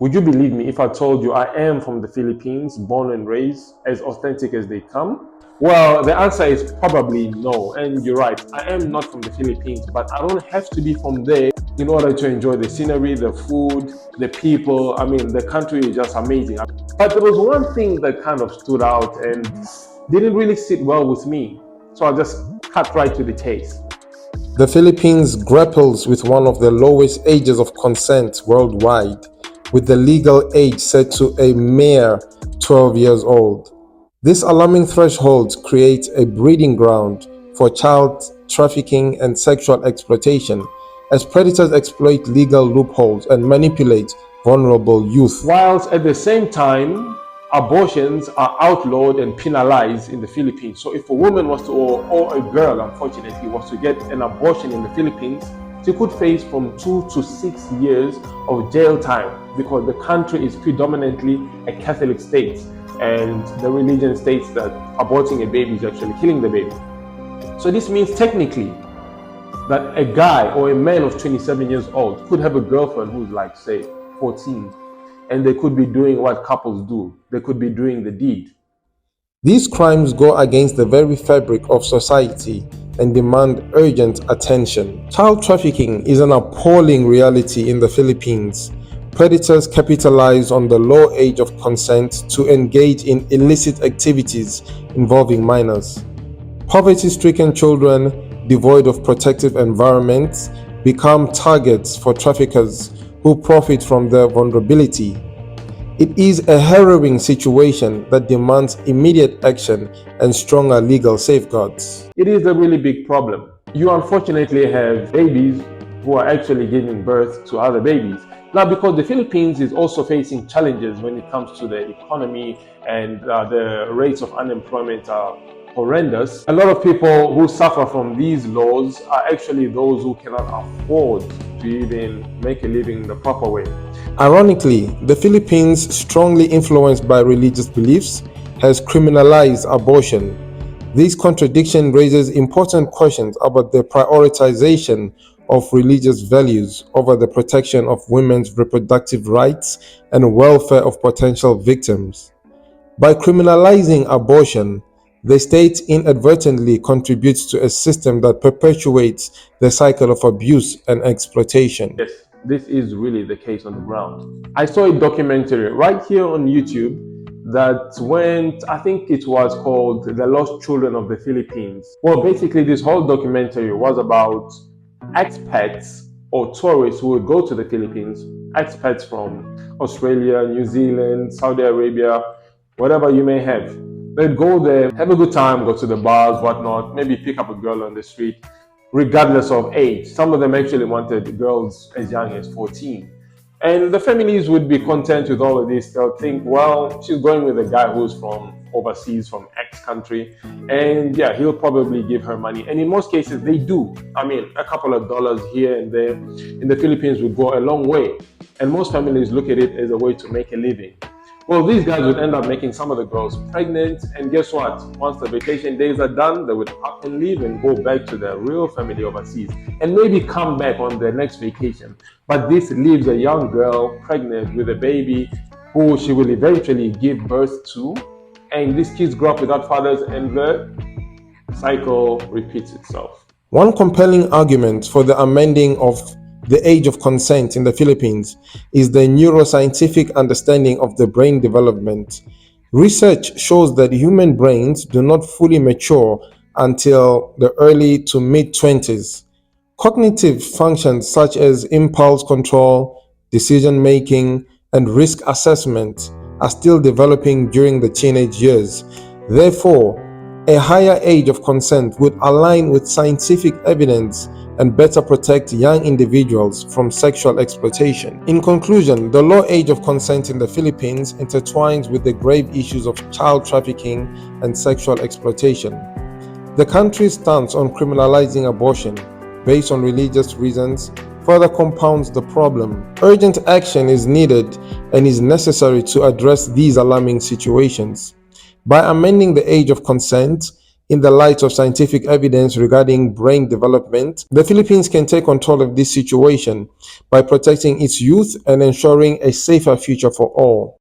Would you believe me if I told you I am from the Philippines, born and raised, as authentic as they come? Well, the answer is probably no. And you're right, I am not from the Philippines, but I don't have to be from there in order to enjoy the scenery, the food, the people. I mean, the country is just amazing. But there was one thing that kind of stood out and didn't really sit well with me. So I'll just cut right to the chase. The Philippines grapples with one of the lowest ages of consent worldwide, with the legal age set to a mere 12 years old. This alarming threshold creates a breeding ground for child trafficking and sexual exploitation, as predators exploit legal loopholes and manipulate vulnerable youth. Whilst at the same time, abortions are outlawed and penalized in the Philippines. So if a woman was to, or a girl unfortunately was to get an abortion in the Philippines, she could face from 2 to 6 years of jail time, because the country is predominantly a Catholic state, and the religion states that aborting a baby is actually killing the baby. So this means technically that a guy or a man of 27 years old could have a girlfriend who's like, say, 14, and they could be doing what couples do. They could be doing the deed. These crimes go against the very fabric of society and demand urgent attention. Child trafficking is an appalling reality in the Philippines. Predators capitalize on the low age of consent to engage in illicit activities involving minors. Poverty-stricken children, devoid of protective environments, become targets for traffickers who profit from their vulnerability. It is a harrowing situation that demands immediate action and stronger legal safeguards. It is a really big problem. You unfortunately have babies who are actually giving birth to other babies. Now, because the Philippines is also facing challenges when it comes to the economy, and the rates of unemployment are horrendous. A lot of people who suffer from these laws are actually those who cannot afford to even make a living the proper way. Ironically, the Philippines, strongly influenced by religious beliefs, has criminalized abortion. This contradiction raises important questions about the prioritization of religious values over the protection of women's reproductive rights and welfare of potential victims. By criminalizing abortion, the state inadvertently contributes to a system that perpetuates the cycle of abuse and exploitation. Yes, this is really the case on the ground. I saw a documentary right here on YouTube that went, I think it was called The Lost Children of the Philippines. Well, basically this whole documentary was about expats or tourists who would go to the Philippines, expats from Australia, New Zealand, Saudi Arabia, whatever you may have. They'd go there, have a good time, go to the bars, whatnot, maybe pick up a girl on the street, regardless of age. Some of them actually wanted girls as young as 14. And the families would be content with all of this. They'll think, well, she's going with a guy who's from overseas, from X country, and yeah, he'll probably give her money. And in most cases, they do. I mean, a couple of dollars here and there in the Philippines would go a long way. And most families look at it as a way to make a living. Well, these guys would end up making some of the girls pregnant, and guess what? Once the vacation days are done, they would up and leave and go back to their real family overseas, and maybe come back on their next vacation. But this leaves a young girl pregnant with a baby who she will eventually give birth to, and these kids grow up without fathers, and the cycle repeats itself. One compelling argument for the amending of the age of consent in the Philippines is the neuroscientific understanding of the brain development. Research shows that human brains do not fully mature until the early to mid-20s. Cognitive functions such as impulse control, decision-making, and risk assessment are still developing during the teenage years. Therefore, a higher age of consent would align with scientific evidence and better protect young individuals from sexual exploitation. In conclusion, the low age of consent in the Philippines intertwines with the grave issues of child trafficking and sexual exploitation. The country's stance on criminalizing abortion based on religious reasons further compounds the problem. Urgent action is needed and is necessary to address these alarming situations. By amending the age of consent, In the light of scientific evidence regarding brain development, the Philippines can take control of this situation by protecting its youth and ensuring a safer future for all.